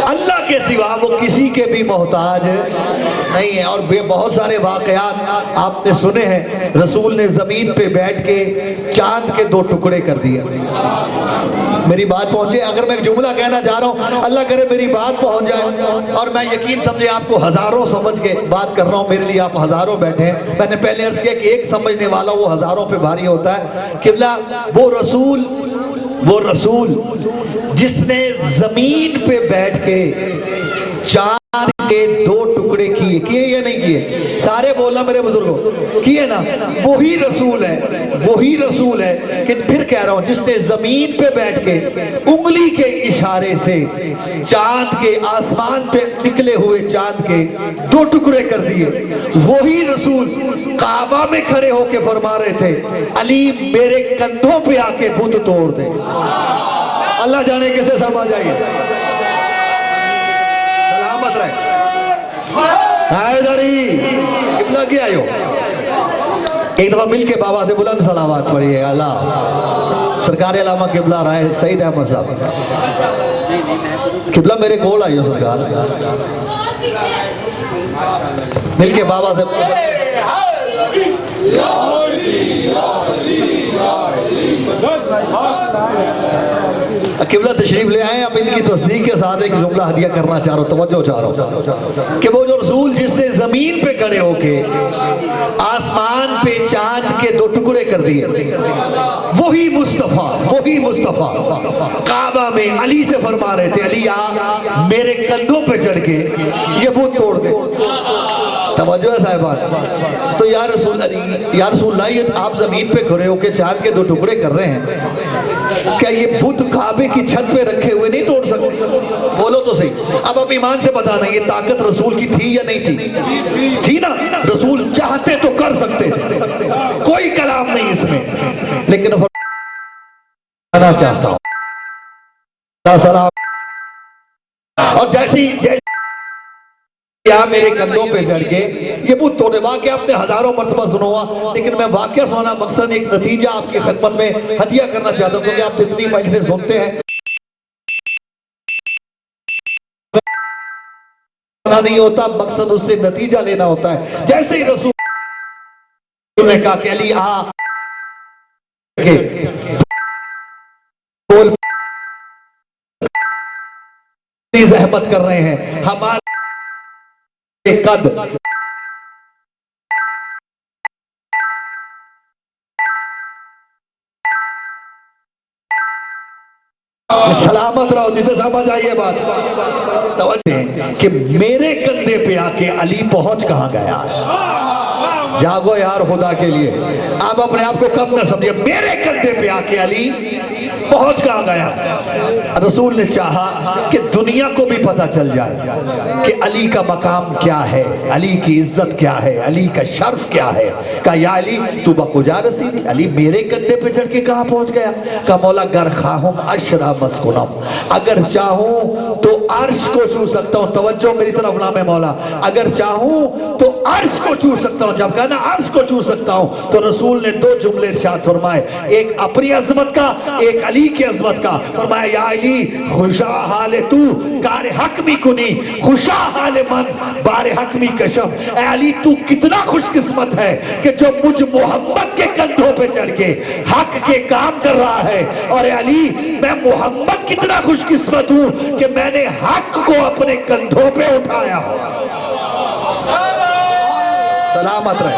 اللہ کے سوا وہ کسی کے بھی محتاج نہیں ہے۔ اور بہت سارے واقعات آپ نے سنے ہیں، رسول نے زمین پہ بیٹھ کے چاند کے 2 ٹکڑے کر دیے۔ میری بات پہنچے؟ اگر میں ایک جملہ کہنا چاہ رہا ہوں، اللہ کرے میری بات پہنچ جائے، اور میں یقین سمجھے آپ کو ہزاروں سمجھ کے بات کر رہا ہوں، میرے لیے آپ ہزاروں بیٹھے ہیں۔ میں نے پہلے عرض کیا کہ ایک سمجھنے والا وہ ہزاروں پہ بھاری ہوتا ہے۔ قبلہ وہ رسول جس نے زمین پہ بیٹھ کے چاند کے 2 ٹکڑے کیے یا نہیں کیے؟ سارے بولنا میرے بزرگوں، کیے نا؟ وہی رسول ہے کہ پھر کہہ رہا ہوں جس نے زمین پہ بیٹھ کے انگلی کے اشارے سے چاند کے آسمان پہ نکلے ہوئے چاند کے 2 ٹکڑے کر دیے۔ وہی رسول کعبہ میں کھڑے ہو کے فرما رہے تھے، علی میرے کندھوں پہ آ کے بت توڑ دے۔ اللہ جانے کسے سمجھ آئیے؟ سلامت رہے حیدری قبلہ کیا آئے ہو؟ ایک دفعہ مل کے بابا سے بلند سلامات پڑھیے۔ اللہ سرکار علامہ قبلہ رائے سعید احمد صاحب، قبلہ میرے کول آئی ہو سرکار، مل کے بابا سے قبلہ تشریف لے آئے۔ اب ان کی تصدیق کے ساتھ ایک جملہ ہدیہ کرنا چاہ رہا ہوں، توجہ چاہ رہا ہوں کہ وہ جو رسول جس نے زمین پہ کھڑے ہو کے آسمان پہ چاند کے 2 ٹکڑے کر دیے، وہی مصطفیٰ کعبہ میں علی سے فرما رہے تھے، علی آ میرے کندھوں پہ چڑھ کے یہ بت توڑ دے۔ توجہ ہے صاحبان؟ تو یا رسول اللہ، یہ آپ زمین پہ کھڑے ہو کے چاند کے 2 ٹکڑے کر رہے ہیں، کیا یہ بت کعبے کی چھت پہ رکھے ہوئے نہیں توڑ سکتے؟ بولو تو صحیح۔ اب ایمان سے بتانا یہ طاقت رسول کی تھی یا نہیں تھی؟ تھی نا؟ رسول چاہتے تو کر سکتے تھے، کوئی کلام نہیں اس میں، لیکن فرمانا چاہتا ہوں سلام، اور جیسی میرے کندھوں پہ چڑھ کے یہ بت توڑے۔ واقعہ آپ نے ہزاروں مرتبہ سنا ہوا، لیکن میں واقعہ سنا مقصد ایک نتیجہ آپ کی خدمت میں ہدیہ کرنا چاہتا ہوں، کیونکہ آپ اتنی مجلسیں سنتے ہیں، نہیں ہوتا، مقصد اس سے نتیجہ لینا ہوتا ہے۔ جیسے ہی رسول نے کہا کہ علی آ بول زحمت کر رہے ہیں، ہمارے قد سلامت رہو، جسے سمجھ آئیے بات۔ توجہ کہ میرے کندھے پہ آ کے علی پہنچ کہاں گیا ہے؟ جاگو یار خدا کے لیے، آپ اپنے آپ کو کم نہ سمجھے، میرے کندھے پہ آ کے علی پہنچ کہاں گیا؟ رسول نے چاہا کہ دنیا کو بھی پتہ چل جائے کہ علی کا مقام کیا ہے، علی کی عزت کیا ہے، علی کا شرف کیا ہے۔ کہا یا علی تو بکجا رسیدی، علی میرے کندھے پہ چڑھ کے کہاں پہنچ گیا؟ کہا مولا گر خواہم اشرا مسکنم، اگر چاہوں تو عرش کو چھو سکتا ہوں۔ توجہ میری طرف نام ہے مولا، اگر چاہوں تو عرش کو چھو سکتا ہوں۔ جب کہا نا عرش کو چھو سکتا ہوں، تو رسول نے 2 جملے ارشاد فرمائے، ایک اپنی عظمت کا، ایک علی کی عظمت کا۔ فرمایا یا علی خوشا حال تو کار حق می کنی، خوشا حال من بار حق می کشم۔ اے علی تو کتنا خوش قسمت ہے کہ جو مجھ محمد کے کندھوں پہ چڑھ کے حق کے کام کر رہا ہے، اور اے علی میں محمد کتنا خوش قسمت ہوں کہ میں نے حق کو اپنے کندھوں پہ اٹھایا ہو۔ سلامت رہے۔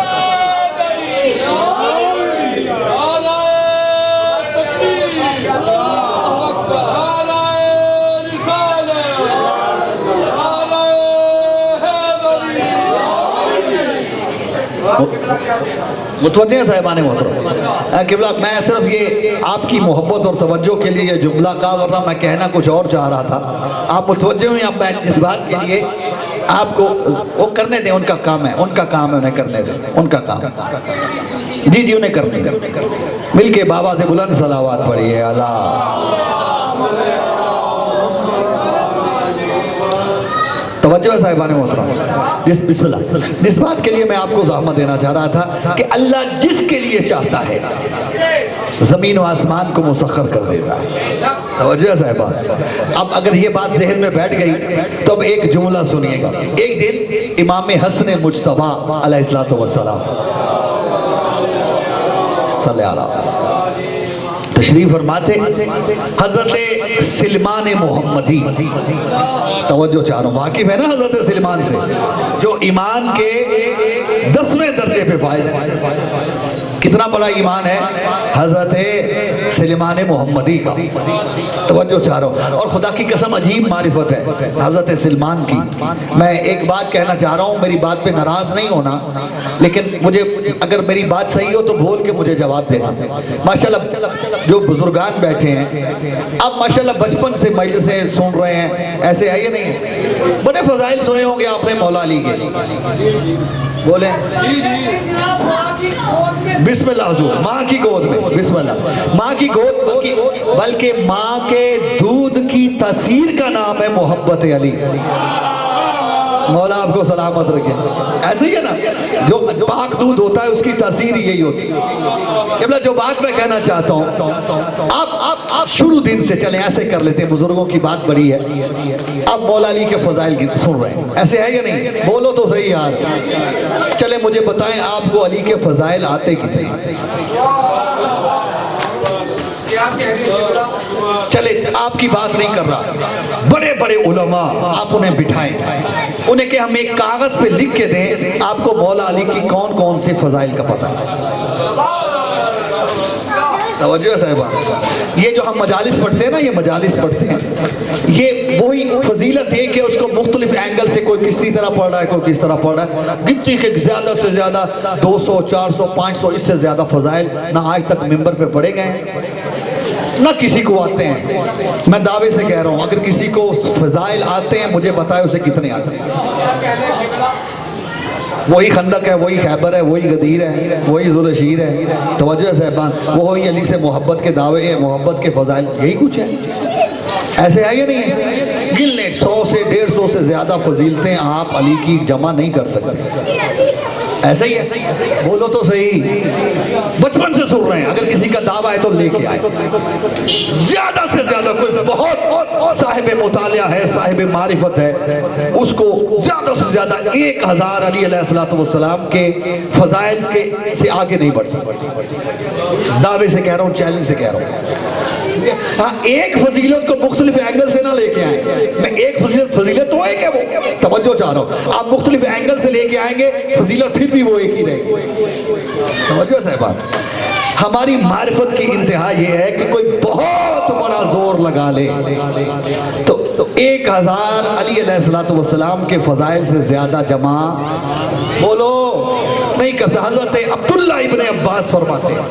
متوجہ صاحبان محترم، قبلہ میں صرف یہ آپ کی محبت اور توجہ کے لیے یہ جملہ کہا، ورنہ میں کہنا کچھ اور چاہ رہا تھا۔ آپ متوجہ ہوئے، اب میں اس بات کے لیے آپ کو وہ کرنے دیں، ان کا کام ہے، ان کا کام ہے، انہیں کرنے دیں، ان کا کام جی انہیں کرنے دیں۔ مل کے بابا سے بلند صلوات پڑھیے۔ اللہ توجہ ہے صاحبان محترم، بسم اللہ۔ جس بات کے لیے میں آپ کو زحمت دینا چاہ رہا تھا کہ اللہ جس کے لیے چاہتا ہے زمین و آسمان کو مسخر کر دیتا ہے. توجہ صاحبہ. اب اگر یہ بات ذہن میں بیٹھ گئی تو اب ایک جملہ سنیے گا. ایک دن امام حسن مجتبیٰ علیہ الصلوۃ والسلام صلی اللہ تشریف فرماتے حضرت سلمان محمدی. توجہ چاروں واقف ہے نا حضرت سلمان سے جو ایمان کے 10ویں درجے پہ فائز ہے. کتنا بڑا ایمان ہے حضرت سلمان محمدی کا. توجہ چاروں. اور خدا کی قسم عجیب معرفت ہے حضرت سلمان کی. میں ایک بات کہنا چاہ رہا ہوں, میری بات پہ ناراض نہیں ہونا, لیکن مجھے اگر میری بات صحیح ہو تو بول کے مجھے جواب دینا. ماشاءاللہ جو بزرگان بیٹھے ہیں اب ماشاءاللہ بچپن سے مجلسیں سن رہے ہیں, ایسے ہے یہ نہیں؟ بڑے فضائل سنے ہوں گے آپ نے مولا علی کے. بولیں بسم اللہ حضور. ماں کی گود میں بسم اللہ. ماں کی گود بلکہ ماں کے دودھ کی تاثیر کا نام ہے محبت علی. مولا آپ کو سلامت رکھے. ایسے ہی ہے نا, جو پاک دودھ ہوتا ہے اس کی تاثیر یہی ہوتی ہے. جو بات میں کہنا چاہتا ہوں, آپ شروع دن سے چلیں ایسے کر لیتے ہیں, بزرگوں کی بات بڑی ہے. آپ مولا علی کے فضائل سن رہے ہیں, ایسے ہے یا نہیں؟ بولو تو صحیح یار. چلے مجھے بتائیں آپ کو علی کے فضائل آتے کتنے؟ چلے آپ کی بات نہیں کر رہا. بڑے بڑے علماء آپ انہیں بٹھائیں, انہیں کہ ہم ایک کاغذ پہ لکھ کے دیں آپ کو مولا علی کی کون کون سے فضائل کا پتہ ہے. توجہ صاحبہ. یہ جو ہم مجالس پڑھتے ہیں نا, یہ مجالس پڑھتے ہیں, یہ وہی فضیلت ہے کہ اس کو مختلف اینگل سے کوئی کسی طرح پڑھ رہا ہے, کوئی کس طرح پڑھ رہا ہے. گنتی کے زیادہ سے زیادہ 200 400 500 اس سے زیادہ فضائل نہ آج تک ممبر پہ پڑھے گئے ہیں نہ کسی کو آتے ہیں. میں دعوے سے کہہ رہا ہوں اگر کسی کو فضائل آتے ہیں مجھے بتائے اسے کتنے آتے ہیں. وہی خندق ہے, وہی خیبر ہے, وہی غدیر ہے, وہی ذوالشیر ہے. توجہ صاحبان. وہی علی سے محبت کے دعوے ہیں, محبت کے فضائل, یہی کچھ ہے. ایسے ہے یا نہیں ہے؟ گن لیں 100 سے 150 سے زیادہ فضیلتیں آپ علی کی جمع نہیں کر سکتے. ایسے ہی ہے. بولو تو صحیح. بچپن سے سن رہے ہیں, اگر کسی کا دعویٰ ہے تو لے کے آئے. زیادہ سے زیادہ کوئی بہت صاحب مطالعہ ہے, صاحب معرفت ہے, اس کو زیادہ سے زیادہ 1000 علی علیہ السلام کے فضائل کے سے آگے نہیں بڑھ سکتے. دعوے سے کہہ رہا ہوں, چیلنج سے کہہ رہا ہوں. ہاں ایک فضیلت کو مختلف اینگل سے نہ لے کے آئیں. میں ایک فضیلت تو ایک ہے, وہ توجہ چاہ رہا ہوں. آپ مختلف اینگل سے لے کے آئیں گے, فضیلت پھر بھی وہ ایک ہی رہے گی. توجہ صاحبہ. ہماری معرفت کی انتہا یہ ہے کہ کوئی بہت بڑا زور لگا لے تو 1000 علی علیہ السلام کے فضائل سے زیادہ جمع بولو نہیں کر سکتا. حضرت عبداللہ ابن عباس فرماتے ہیں,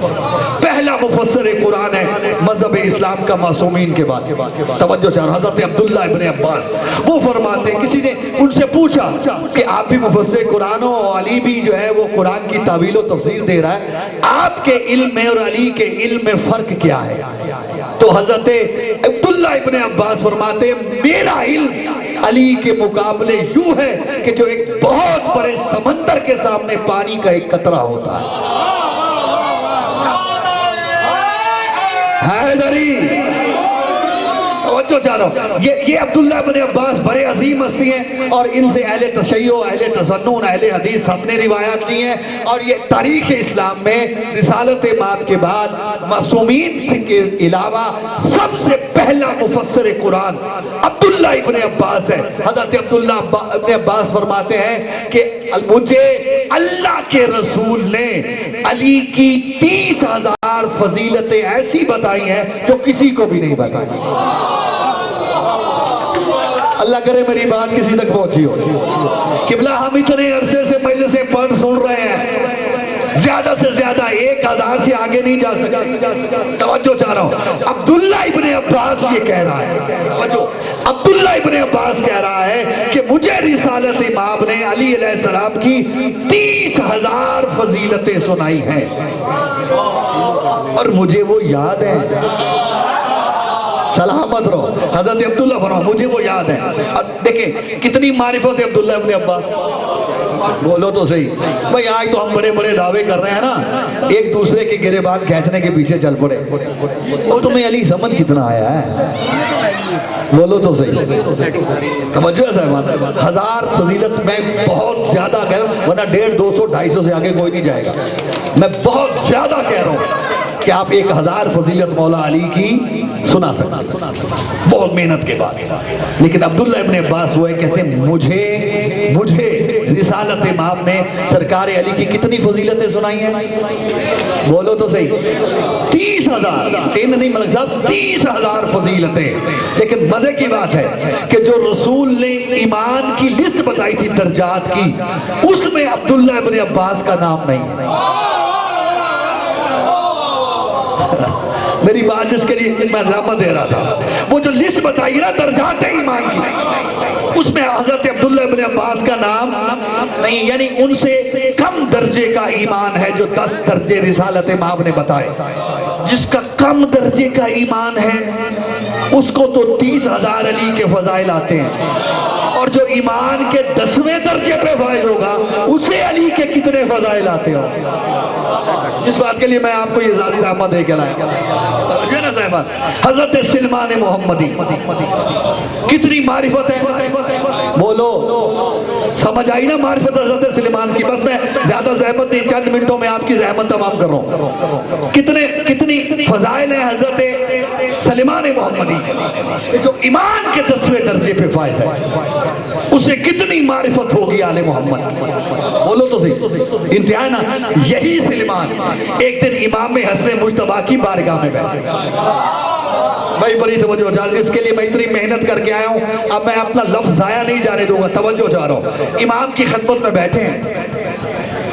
پہلا مفسر قرآن ہے مذہب اسلام کا معصومین کے بعد. توجہ چاہ رہا. حضرت عبداللہ ابن عباس وہ فرماتے ہیں, کسی نے ان سے پوچھا کہ آپ بھی مفسر قرآن ہو, علی بھی جو ہے وہ قرآن کی تعویل و تفسیر دے رہا ہے, آپ کے علم میں اور علی کے علم میں فرق کیا ہے؟ تو حضرت عبداللہ ابن عباس فرماتے ہیں میرا علم علی کے مقابلے یوں ہے کہ جو ایک بہت بڑے سمندر کے سامنے پانی کا ایک قطرہ ہوتا ہے. حیدری. توجہ چاہ رہا ہوں. یہ عبداللہ ابن عباس بڑے عظیم ہستی ہیں, اور ان سے اہل تشیع, اہل تسنن, اہل حدیث سب نے روایات لی ہیں. اور یہ تاریخ اسلام میں رسالت مآب کے بعد معصومین کے علاوہ سب سے پہلا مفسر قرآن عبداللہ ابن عباس ہے. حضرت عبداللہ ابن عباس فرماتے ہیں کہ مجھے اللہ کے رسول نے علی کی 30,000 فضیلتیں ایسی بتائی ہیں جو کسی کو بھی نہیں بتائی. اللہ کرے میری بات کسی تک پہنچی ہو. قبلہ ہم اتنے عرصے سے مجلس سے پڑھ سن رہے ہیں, زیادہ سے زیادہ 1000 سے آگے نہیں جا سکتے. توجہ چاہ رہا ہوں. عبداللہ ابن عباس یہ کہہ رہا ہے, عبداللہ ابن عباس کہہ رہا ہے کہ مجھے رسالت مآب نے علی علیہ السلام کی 30,000 فضیلتیں سنائی ہیں اور مجھے وہ یاد ہے. سلامت رہو. حضرت عبداللہ فرما مجھے وہ یاد ہے. اور دیکھیں کتنی معرفت ہے عبداللہ ابن عباس. بولو تو صحیح بھائی، آج تو ہم بڑے بڑے دعوے کر رہے ہیں نا، ایک دوسرے کے گریبان کھینچنے کے پیچھے چل پڑے. وہ تمہیں علی سمجھ کتنا آیا ہے؟ بولو تو صحیح. توجہ ہے صاحب، 1000 فضیلت میں بہت زیادہ کہہ رہا ہوں، ورنہ 150 200 250 سے آگے کوئی نہیں جائے گا. میں بہت زیادہ کہہ رہا ہوں کہ آپ 1000 فضیلت مولا علی کی سنا سکتے بہت محنت کے بعد. لیکن عبداللہ ابن عباس وہ کہتے ہیں مجھے رسالت امام نے سرکار علی کی کتنی فضیلتیں سنائی ہیں؟ بولو تو صحیح. 30,000 تین نہیں ملک صاحب، 30,000 فضیلتیں. لیکن مزے کی بات ہے کہ جو رسول نے ایمان کی لسٹ بتائی تھی درجات کی، اس میں عبداللہ ابن عباس کا نام نہیں. میری بات جس کے لیے میں رحمت دے رہا تھا، وہ جو لسٹ بتائی نا درجات ایمان کی، اس میں حضرت عبداللہ ابن عباس کا نام نہیں. یعنی ان سے کم درجے کا ایمان ہے جو 10 درجے رسالت امام نے بتائے. جس کا کم درجے کا ایمان ہے اس کو تو 30,000 علی کے فضائل آتے ہیں، اور جو ایمان کے 10ویں درجے پہ فائز ہوگا اسے علی کے کتنے فضائل آتے ہو. جس بات کے لیے میں آپ کو یہ ذاتی رحمت دے کے لایا. حضرت سلمان محمدی کتنی معرفت ہے، بولو سمجھ آئی نا معرفت حضرت سلمان کی. بس میں زیادہ زحمت نہیں، چند منٹوں میں آپ کی زحمت تمام کر رہا ہوں. کتنی فضائل ہیں حضرت سلمان محمدی. جو ایمان کے 10ویں درجے پہ فائز ہے اسے کتنی معرفت ہوگی آل محمد. بولو تو صحیح. انتہا نا. یہی سلمان ایک دن امام حسن مجتبیٰ کی بارگاہ میں بیٹھے. بھائی بڑی توجہ چاہ، جس کے لیے میں اتنی محنت کر کے آیا ہوں، اب میں اپنا لفظ ضائع نہیں جانے دوں گا. توجہ چاہ رہا ہوں. امام کی خدمت میں بیٹھے ہیں،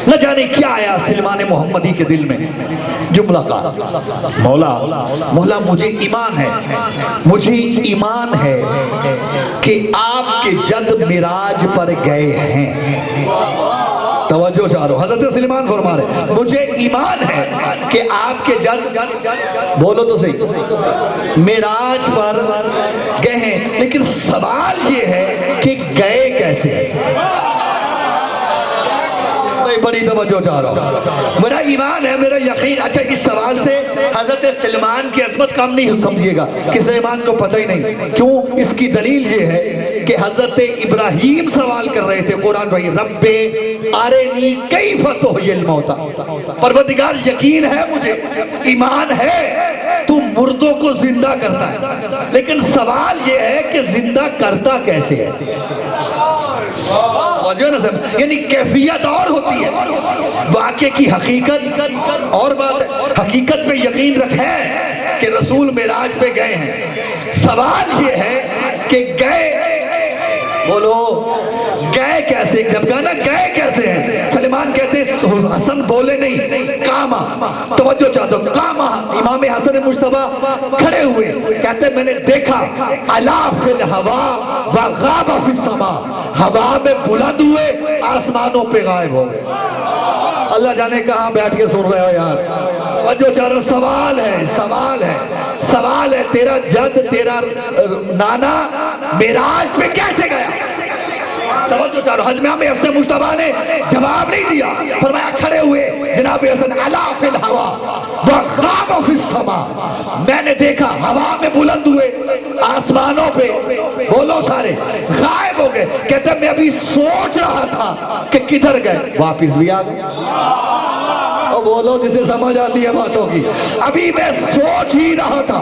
نہ جانے کیا آیا سلمان محمدی کے دل میں. جملہ کا مولا مجھے ایمان ہے کہ آپ کے جد معراج پر گئے ہیں. توجہ چاہ رہا ہوں. حضرت سلمان فرما رہے مجھے ایمان ہے کہ آپ کے جد، بولو تو صحیح، معراج پر گئے ہیں. لیکن سوال یہ ہے کہ گئے کیسے؟ بڑی توجہ چاہ رہا ہوں. میرا ایمان ہے، میرا یقین. اچھا اس سوال سے حضرت سلمان کی عظمت کم نہیں سمجھیے گا کہ سلمان کو پتہ ہی نہیں. کیوں؟ اس کی دلیل یہ ہے کہ حضرت ابراہیم سوال کر رہے تھے. قرآن رہی رب ارنی کیف تحیی الموتی، پروردگار یقین ہے مجھے، ایمان ہے تو مردوں کو زندہ کرتا ہے، لیکن سوال یہ ہے کہ زندہ کرتا کیسے ہے. یعنی کیفیت اور ہوتی ہے، واقعے کی حقیقت اور بات ہے. حقیقت پہ یقین رکھے کہ رسول معراج پہ گئے ہیں. سوال یہ ہے کہ گئے، بولو گئے کیسے؟ جب کہا نا گئے کیسے ہیں، سلمان کہتے ہیں حسن بولے نہیں، کاما. توجہ چاہتا ہوں. کاما. امام حسن مجتبیٰ کھڑے ہوئے، کہتے میں نے دیکھا علا فی الہوا وغاب فی السما، ہوا میں بلند ہوئے آسمانوں پہ غائب ہو گئے. اللہ جانے کہاں بیٹھ کے سن رہے ہو یار. توجہ چاہ رہا. سوال ہے تیرا جد، تیرا نانا معراج پہ کیسے گیا؟ توجہ چاہ رہا. حضرت حسن مجتبیٰ نے جواب نہیں دیا، فرمایا کھڑے ہوئے جناب حسن علا فی الہوا وغاب فی السما، میں نے دیکھا ہوا میں بلند ہوئے آسمانوں پہ، بولو سارے غائب ہو گئے. کہتے ہیں میں ابھی سوچ رہا تھا کہ کدھر گئے، واپس بھی آ گئے. بولو جسے سمجھ آتی ہے باتوں کی. ابھی میں سوچ ہی رہا تھا،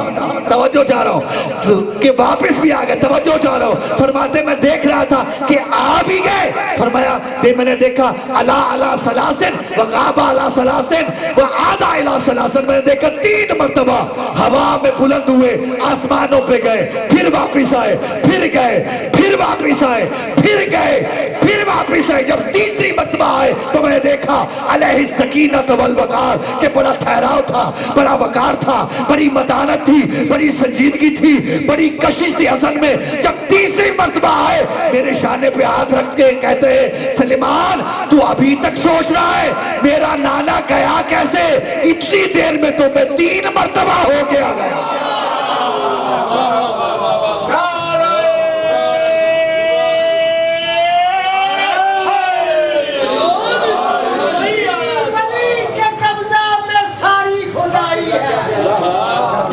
توجہ چاہ رہا ہوں، کہ واپس بھی آ گئے. توجہ چاہ رہا ہوں. فرماتے میں دیکھ رہا تھا کہ آ بھی گئے. فرمایا میں نے دیکھا علا علا سلاسن وغاب علا سلاسن وعاد علا سلاسن، میں نے دیکھا 3 مرتبہ ہوا میں بلند ہوئے آسمانوں پہ گئے، پھر واپس آئے، پھر گئے، پھر واپس آئے، پھر گئے، پھر واپس آئے. جب تیسری مرتبہ آئے تو میں نے دیکھا علیہ السکینۃ والوقار، کہ بڑا ٹھہراؤ تھا، بڑا وقار تھا، بڑی متانت تھی، بڑی سنجیدگی تھی، بڑی کشش تھی حسن میں. جب تیسری مرتبہ آئے میرے شانے پہ ہاتھ رکھ کے کہتے ہیں سلمان تو ابھی تک سوچ رہا ہے میرا نانا گیا کیسے؟ اتنی دیر میں تو میں 3 مرتبہ ہو گیا.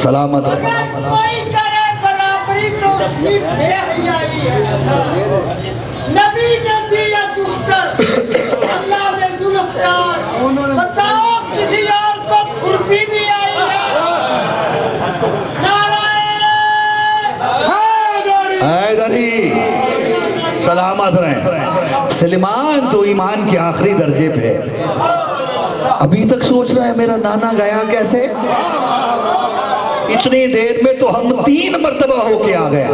سلامت رہے۔ کوئی کرے برابری تو اس کی بے حیائی ہے۔ نبی نے دیا دختر، اللہ نے گلفتار، بتاؤ کسی اور کو کھرپی بھی آئی ہے؟ حیدری سلامت رہیں۔ سلیمان تو ایمان کے آخری درجے پہ ہے، ابھی تک سوچ رہا ہے میرا نانا گیا کیسے؟ اتنی دیر میں تو ہم 3 مرتبہ ہو کے آ گیا۔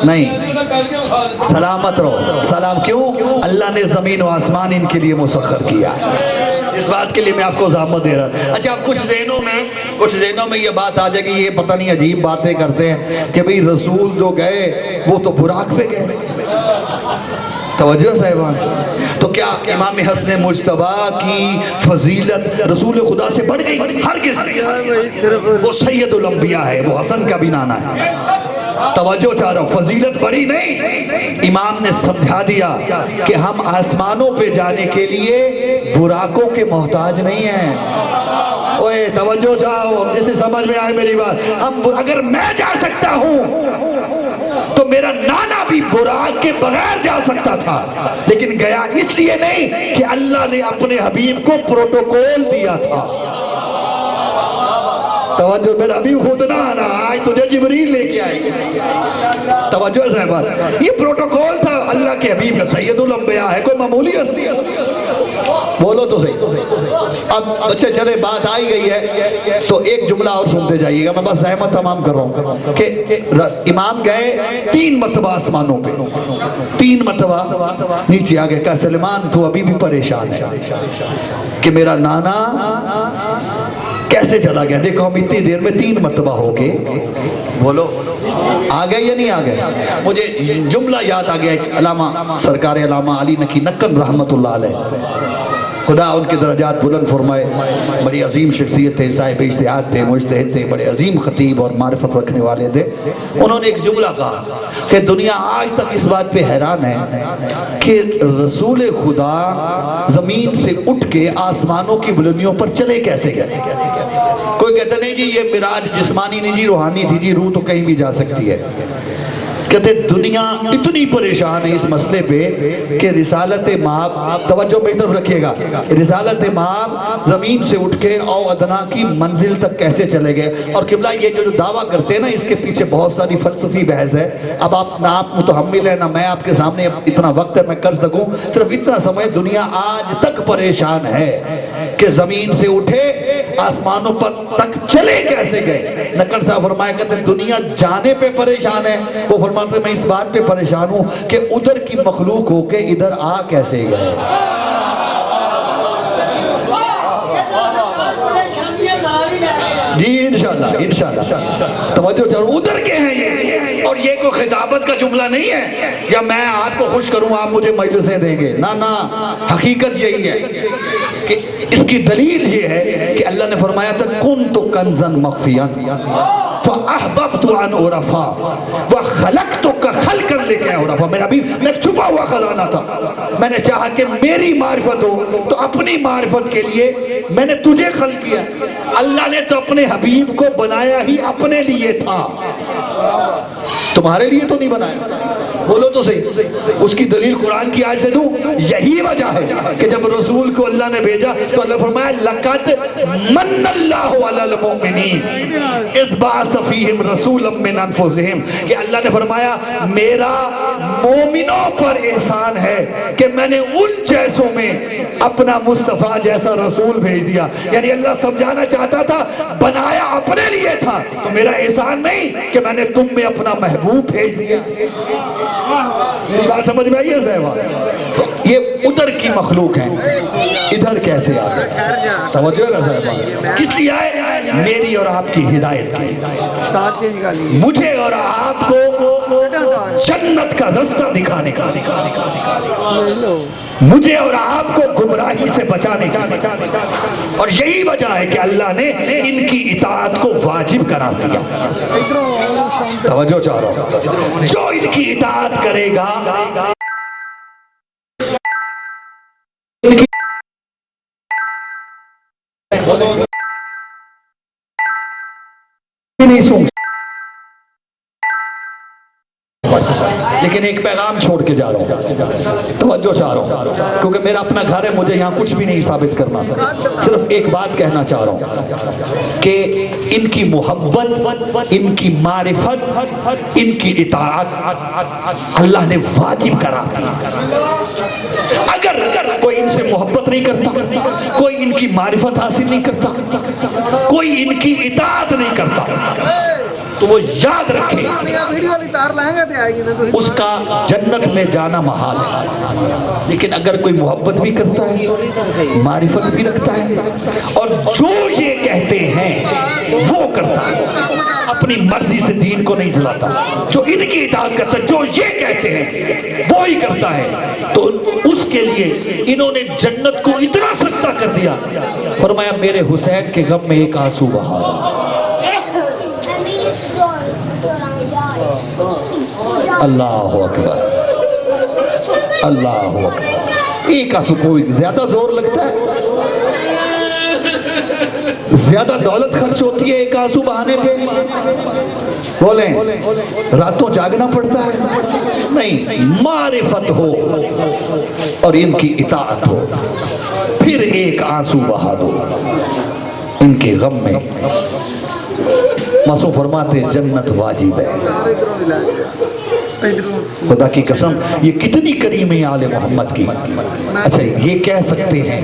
نہیں، سلامت رہو، سلام کیوں؟ اللہ نے زمین و آسمان ان کے لیے مسخر کیا۔ اس بات کے لیے میں آپ کو ضامن دے رہا۔ اچھا، کچھ ذہنوں میں یہ بات آ جائے گی، یہ پتہ نہیں عجیب باتیں کرتے ہیں کہ بھئی رسول جو گئے وہ تو براق پہ گئے۔ توجہ صاحبان، تو کیا امام حسن مجتبیٰ کی فضیلت رسول خدا سے بڑھ گئی؟ ہرگز نہیں، وہ سید الانبیاء ہے، وہ حسن کا بھی نانا ہے۔ توجہ چاہ رہا ہوں، فضیلت بڑی نہیں، امام نے سمجھا دیا کہ ہم آسمانوں پہ جانے کے لیے براقوں کے محتاج نہیں ہیں۔ اوے توجہ چاہو، جسے سمجھ میں آئے میری بات، اگر میں جا سکتا ہوں تو میرا نانا بھی براق کے بغیر جا سکتا تھا، لیکن گیا اس لیے نہیں کہ اللہ نے اپنے حبیب کو پروٹوکول دیا تھا۔ توجہ، میرا حبیب خود نہ آنا، آج تجھے جبریل لے کے آئے۔ توجہ صاحبان، یہ پروٹوکول تھا اللہ کے حبیب کا، سید الانبیاء ہے، کوئی معمولی ہستی ہے؟ بولو تو صحیح۔ اب اچھا چلے، بات آئی گئی ہے تو ایک جملہ اور سنتے جائیے گا، میں بس زحمت تمام کر رہا ہوں کہ امام گئے 3 مرتبہ آسمانوں پہ، 3 مرتبہ نیچے آ گئے۔ کہا سلیمان تو ابھی بھی پریشان ہے کہ میرا نانا کیسے چلا گیا؟ دیکھو ہم اتنی دیر میں 3 مرتبہ ہو کے، بولو آ گئے یا نہیں آ گئے؟ مجھے جملہ یاد آ گیا، ایک علامہ سرکار علامہ علی نقی نقن رحمت اللہ علیہ، خدا ان کے درجات بلند فرمائے، بڑی عظیم شخصیت تھے، صاحب اجتہاد تھے، مجتہد تھے، بڑے عظیم خطیب اور معرفت رکھنے والے تھے۔ انہوں نے ایک جملہ کہا کہ دنیا آج تک اس بات پہ حیران ہے کہ رسول خدا زمین سے اٹھ کے آسمانوں کی بلندیوں پر چلے کیسے گئے؟ کوئی کہتا نہیں جی یہ معراج جسمانی نہیں جی، روحانی تھی جی، روح تو کہیں بھی جا سکتی ہے۔ کہتے دنیا اتنی پریشان ہے اس مسئلے پہ کہ رسالت مآب، توجہ میری طرف رکھیے گا، رسالت مآب زمین سے اٹھ کے او ادنا کی منزل تک کیسے چلے گئے؟ اور قبلہ یہ جو دعویٰ کرتے ہیں نا، اس کے پیچھے بہت ساری فلسفی بحث ہے۔ اب آپ نہ آپ متحمل ہیں نہ میں آپ کے سامنے اتنا وقت ہے میں کر سکوں، صرف اتنا سمجھ دنیا آج تک پریشان ہے کہ زمین سے اٹھے آسمانوں پر تک چلے کیسے گئے؟ نقل صاحب فرمایا کہتے دنیا جانے پہ پریشان ہے، وہ فرماتے میں اس بات پہ پریشان ہوں کہ ادھر کی مخلوق ہو کے ادھر آ کیسے گئے؟ جی انشاءاللہ توجہ چاہو، ادھر کے ہیں یہ، اور یہ کوئی خطابت کا جملہ نہیں ہے یا میں آپ کو خوش کروں آپ مجھے مجلسیں دیں گے، نہ، حقیقت یہی ہے کہ اس کی دلیل یہ ہے کہ اللہ نے فرمایا تھا کن تو کنزن مخفیان فاحببت ان عرفا وخلقتک خلقا لک عرفا، میرا بھی میں چھپا ہوا خزانہ تھا، میں نے چاہا کہ میری معرفت ہو تو اپنی معرفت کے لیے میں نے تجھے خلق کیا۔ اللہ نے تو اپنے حبیب کو بنایا ہی اپنے لیے تھا، تمہارے لیے تو نہیں بنایا۔ بولو تو صحیح، اس کی دلیل قرآن کی آیت سے دوں، یہی وجہ ہے کہ جب رسول کو اللہ نے بھیجا تو اللہ فرمایا لَقَدْ مَنَّ اللَّهُ عَلَى الْمُؤْمِنِينَ إِذْ بَعَثَ فِيهِمْ رَسُولًا مِّنْ أَنفُسِهِمْ، کہ اللہ نے فرمایا میرا مومنوں پر احسان ہے کہ میں نے ان جیسوں میں اپنا مصطفیٰ جیسا رسول بھیج دیا۔ یعنی اللہ سمجھانا چاہتا تھا بنایا اپنے لیے تھا تو میرا احسان نہیں کہ میں نے تم میں اپنا محبوب بھیج دیا۔ میری بات سمجھ میں آئی ہے صاحبہ؟ تو یہ ادھر کی مخلوق ہیں، ادھر کیسے آئے؟ توجہ ہے نا صاحبہ؟ کس لیے آئے؟ میری اور آپ کی ہدایت کی، مجھے اور آپ کو جنت کا رستہ دکھانے کا، مجھے اور آپ کو گمراہی سے بچانے کا، اور یہی وجہ ہے کہ اللہ نے ان کی اطاعت کو واجب قرار دیا۔ توجہ چاہ رہا ہوں، جو ان کی اطاعت کرے گا نہیں سوں لیکن ایک پیغام چھوڑ کے جا رہا ہوں، توجہ چاہ رہا ہوں، کیونکہ میرا اپنا گھر ہے، مجھے یہاں کچھ بھی نہیں ثابت کرنا، صرف ایک بات کہنا چاہ رہا ہوں کہ ان کی محبت، ان کی معرفت، ان کی اطاعت اللہ نے واجب کرا دی۔ اگر کوئی ان سے محبت نہیں کرتا، کوئی ان کی معرفت حاصل نہیں کرتا، کوئی ان کی اطاعت نہیں کرتا، تو وہ یاد رکھے اس کا جنت میں جانا محال ہے۔ لیکن اگر کوئی محبت بھی کرتا ہے، معرفت بھی رکھتا ہے، اور جو یہ کہتے ہیں وہ کرتا ہے، اپنی مرضی سے دین کو نہیں چلاتا، جو ان کی اطاعت کرتا ہے، جو یہ کہتے ہیں وہی کرتا ہے، تو اس کے لیے انہوں نے جنت کو اتنا سستا کر دیا، فرمایا میرے حسین کے غم میں ایک آنسو بہا۔ اللہ اکبر، اللہ اکبر۔ ایک آنسو، کوئی زیادہ زور لگتا ہے، زیادہ دولت خرچ ہوتی ہے ایک آنسو بہانے پہ؟ بولیں راتوں جاگنا پڑتا ہے؟ نہیں، معرفت ہو اور ان کی اطاعت ہو، پھر ایک آنسو بہا دو ان کے غم میں۔ معصوم فرماتے ہیں جنت واجب ہے۔ خدا کی قسم یہ کتنی کریم ہے آل محمد کی۔ اچھا یہ کہہ سکتے ہیں،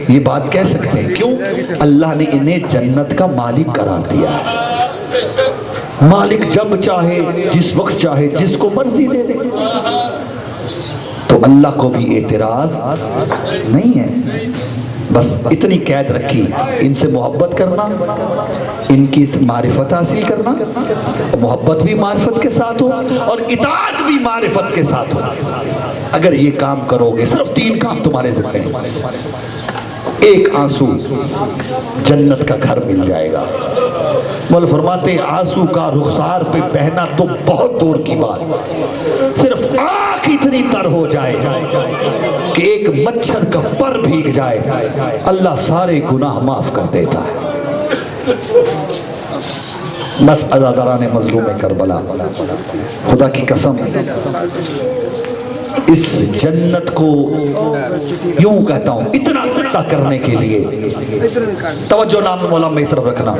یہ بات کہہ سکتے ہیں، کیوں؟ اللہ نے انہیں جنت کا مالک قرار دیا ہے۔ مالک جب چاہے، جس وقت چاہے، جس کو مرضی دے دے، تو اللہ کو بھی اعتراض نہیں ہے۔ بس اتنی قید رکھی، ان سے محبت کرنا، ان کی معرفت حاصل کرنا، محبت بھی معرفت کے ساتھ ہو اور اطاعت بھی معرفت کے ساتھ ہو۔ اگر یہ کام کرو گے، صرف 3 کام تمہارے ذمہ ہیں، ایک آنسو جنت کا گھر مل جائے گا۔ مولا فرماتے ہیں آنسو کا رخسار پہ بہنا تو بہت دور کی بات، صرف آنکھ اتنی تر ہو جائے کہ ایک مچھر کا پر بھیگ جائے، اللہ سارے گناہ معاف کر دیتا ہے۔ بس عزاداران مظلوم کربلا، خدا کی قسم اس جنت کو یوں کہتا ہوں اتنا سستا کرنے کے لیے، توجہ نام مولا میں طرف رکھنا،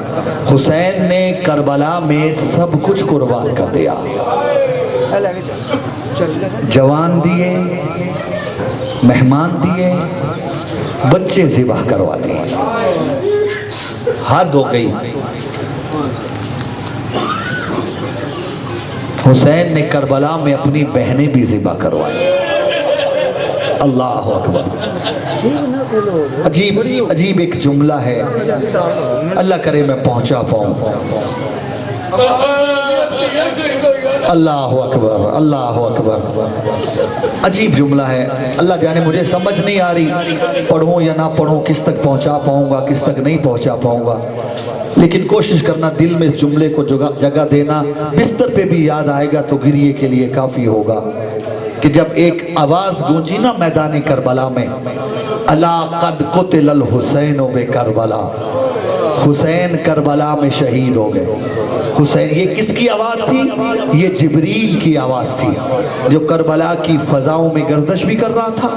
حسین نے کربلا میں سب کچھ قربان کر دیا، جوان دیے، مہمان دیے، بچے ذبح کروا دیے، حد ہو گئی۔ حسین نے کربلا میں اپنی بہنیں بھی ذبح کروائی۔ اللہ اکبر۔ عجیب ایک جملہ ہے، اللہ کرے میں پہنچا پاؤں۔ اللہ اکبر، اللہ اکبر۔ عجیب جملہ ہے، اللہ جانے مجھے سمجھ نہیں آ رہی پڑھوں یا نہ پڑھوں، کس تک پہنچا پاؤں گا، کس تک نہیں پہنچا پاؤں گا، لیکن کوشش کرنا دل میں اس جملے کو جگہ دینا، بستر پہ بھی یاد آئے گا تو گریے کے لیے کافی ہوگا کہ جب ایک آواز گونجی نا میدان کربلا میں، الا قد قتل الحسین بکربلا، حسین کربلا میں شہید ہو گئے۔ حسین، یہ کس کی آواز تھی؟ یہ جبریل کی آواز تھی، جو کربلا کی فضاؤں میں گردش بھی کر رہا تھا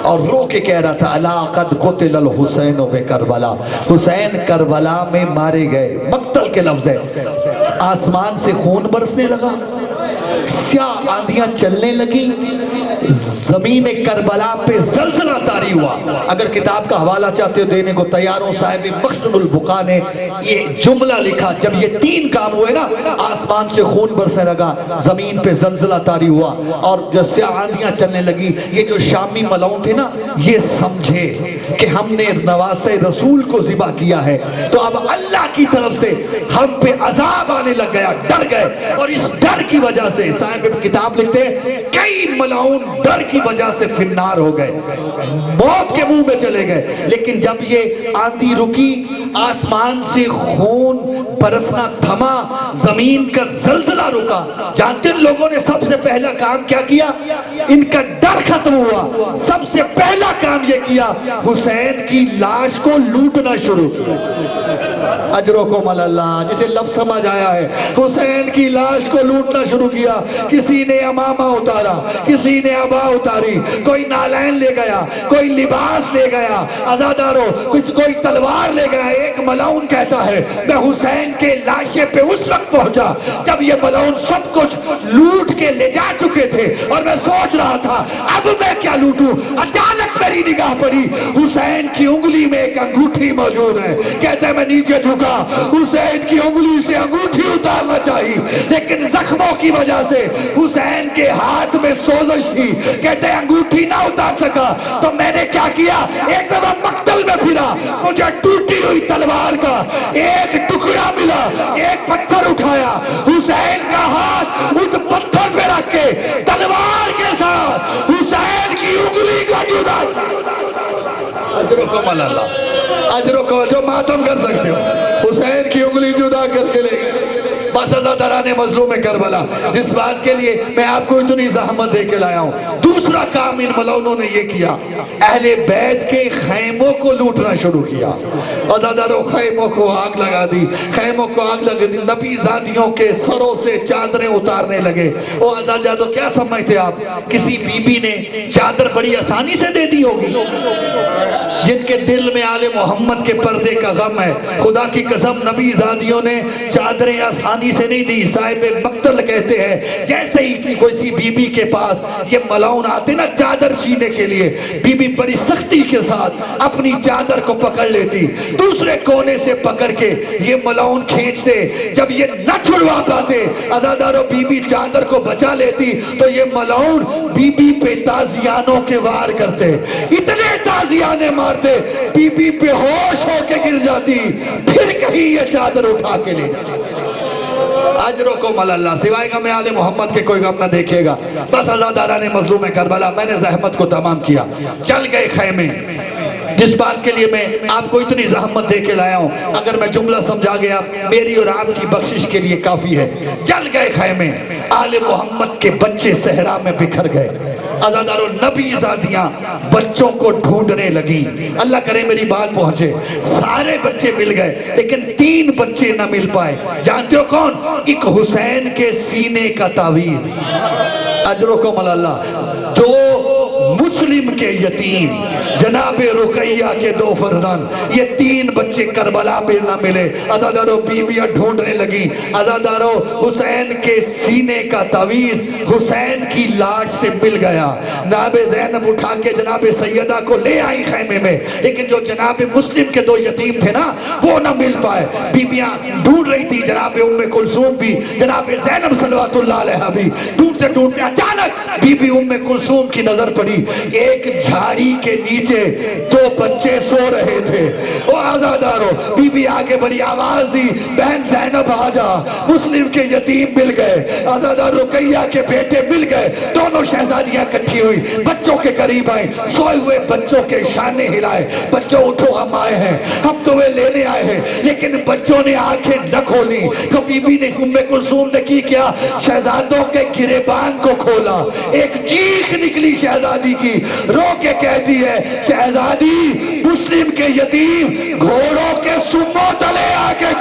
اور رو کے کہہ رہا تھا الا قد قتل الحسین بکربلا، حسین کربلا میں مارے گئے۔ مقتل کے لفظ ہے، آسمان سے خون برسنے لگا، سیاہ آندیاں چلنے لگی، زمین کربلا پہ زلزلہ طاری ہوا۔ اگر کتاب کا حوالہ چاہتے ہو دینے کو تیار ہوں، صاحب مخزن البقاء نے یہ جملہ لکھا، جب یہ 3 کام ہوئے نا، آسمان سے خون برسنے لگا، زمین پہ زلزلہ طاری ہوا اور جو سیاہ آندیاں چلنے لگی، یہ جو شامی ملاؤں تھے نا، یہ سمجھے کہ ہم نے نواسہ رسول کو ذبح کیا ہے، تو اب اللہ کی طرف سے ہم پہ عذاب آنے لگ گیا، ڈر گئے، اور اس ڈر کی وجہ سے صاحب کتاب لکھتے ہیں کئی ملاؤن ڈر کی وجہ سے فنار ہو گئے، موت کے منہ میں چلے گئے۔ لیکن جب یہ آندھی رکی، آسمان سے خون برسنا تھما، زمین کا زلزلہ رکا، جانتے ہیں لوگوں نے سب سے پہلا کام کیا کیا؟ ان کا ڈر ختم ہوا، سب سے پہلا کام یہ کیا، حسین کی لاش کو لوٹنا شروع کیا۔ اجرکم اللہ، جسے لفظ سمجھ آیا ہے، حسین کی لاش کو لوٹنا شروع کیا، کسی نے امامہ اتارا، کسی نے عبا اتاری، کوئی نالین لے گیا، کوئی لباس لے گیا، عزادارو کوئی تلوار لے گیا۔ ایک ملعون کہتا ہے میں حسین کے لاشے پہ اس وقت پہنچا جب یہ ملعون سب کچھ لوٹ کے لے جا چکے تھے، اور میں سوچ رہا تھا اب میں کیا لوٹوں۔ اچانک میری نگاہ پڑی، حسین کی انگلی میں ایک انگوٹھی موجود ہے۔ کہتے ہیں میں نیچے جھکا، حسین کی انگلی سے انگوٹھی اتارنا چاہیے، لیکن زخموں کی وجہ سے حسین کے ہاتھ میں سوزش تھی، کہتے ہیں انگوٹھی نہ اتار سکا۔ تو میں نے کیا کیا، ایک دفعہ مقتل میں پھرا، مجھے ٹوٹی ہوئی تلوار کا ایک ٹکڑا ملا، ایک پتھر اٹھایا، حسین کا ہاتھ اس پتھر پہ رکھ کے تلوار کے ساتھ حسین کی انگلی کا جدا۔ اجرکم اللہ، اجرکم، جو ماتم کر سکتے ہو، حسین کی انگلی جدا کر کے لے گئے۔ بس عزاداران مظلوم کربلا، جس بات کے لیے میں آپ کو اتنی زحمت دے کے لایا ہوں۔ دوسرا کام ان ملعونوں نے یہ کیا، اہل بیت کے خیموں کو لوٹنا شروع کیا۔ عزاداروں خیموں کو آگ لگا دی، خیموں کو آگ لگا دی، نبی زادیوں کے سروں سے چادریں اتارنے لگے۔ وہ عزاداروں کیا سمجھتے آپ، کسی بی بی نے چادر بڑی آسانی سے دے دی ہوگی؟ جن کے دل میں آل محمد کے پردے کا غم ہے، خدا کی قسم نبی زادیوں نے چادریں آسانی سے نہیں دی۔ صاحب مقتل کہتے ہیں جیسے ہی کوئی سی بی بی کے پاس یہ ملعون آتے نا چادر سینے کے لیے، بی بی بڑی سختی کے ساتھ اپنی چادر کو پکڑ لیتی، دوسرے کونے سے پکڑ کے یہ ملعون کھینچتے، جب یہ نہ چھڑوا پاتے عزاداروں بی بی چادر کو بچا لیتی تو یہ ملعون بی بی پہ تازیانوں کے وار کرتے، اتنے تازیانے مارتے بی بی بے ہوش ہو کے گر جاتی، پھر کہیں یہ چادر اٹھا کے لے جاتی۔ اجرکم اللہ، سوائے غم آل محمد کے کوئی غم نہ دیکھے گا۔ بس عزاداران مظلوم کربلا، میں نے زحمت کو تمام کیا، چل گئے خیمے۔ جس بات کے لیے میں آپ کو اتنی زحمت دے کے لایا ہوں، اگر میں جملہ سمجھا گیا میری اور آپ کی بخشش کے لیے کافی ہے۔ چل گئے خیمے، آل محمد کے بچے صحرا میں بکھر گئے۔ عزاداروں نبی زادیاں بچوں کو ڈھونڈنے لگی، اللہ کرے میری بات پہنچے، سارے بچے مل گئے لیکن 3 بچے نہ مل پائے۔ جانتے ہو کون؟ ایک حسین کے سینے کا تعویذ۔ اجرکم اللہ، 2 مسلم کے یتیم، جناب رقیہ کے 2 فرزند، یہ 3 بچے کربلا میں نہ ملے۔ عزاداروں بیویاں ڈھونڈنے لگی، عزاداروں حسین کے سینے کا تعویذ حسین کی لاش سے مل گیا۔ جناب زینب اٹھا کے جناب سیدہ کو لے آئی خیمے میں، لیکن جو جناب مسلم کے 2 یتیم تھے نا وہ نہ مل پائے۔ بیویاں ڈھونڈ رہی تھی، جناب ام کلثوم بھی، جناب زینب صلوات اللہ علیہ بھی، ڈھونڈتے ڈھونڈتے اچانک بی بی ام کلثوم کی نظر پڑی، ایک جھاڑی کے نیچے 2 بچے سو رہے تھے۔ وہ عزاداروں بی بی آگے بڑی آواز دی، بہن زینب آجا، مسلم کے یتیم مل گئے، عزادار رقیہ کے بیٹے مل گئے۔ دونوں شہزادیاں کٹھی ہوئی، بچوں کے قریب آئیں، سوئے ہوئے بچوں کے شانے ہلائے، بچوں اٹھو ہم آئے ہیں، ہم تمہیں لینے آئے ہیں۔ لیکن بچوں نے آنکھیں نہ کھولی، تو بی بی نے ام کلثوم نے کی کیا، شہزادوں کے گریبان کو کھولا، ایک چیخ نکلی شہزادی کی، رو کے کہتی ہے شہزادی مسلم کے یتیم گھوڑوں کے سموں تلے آ کے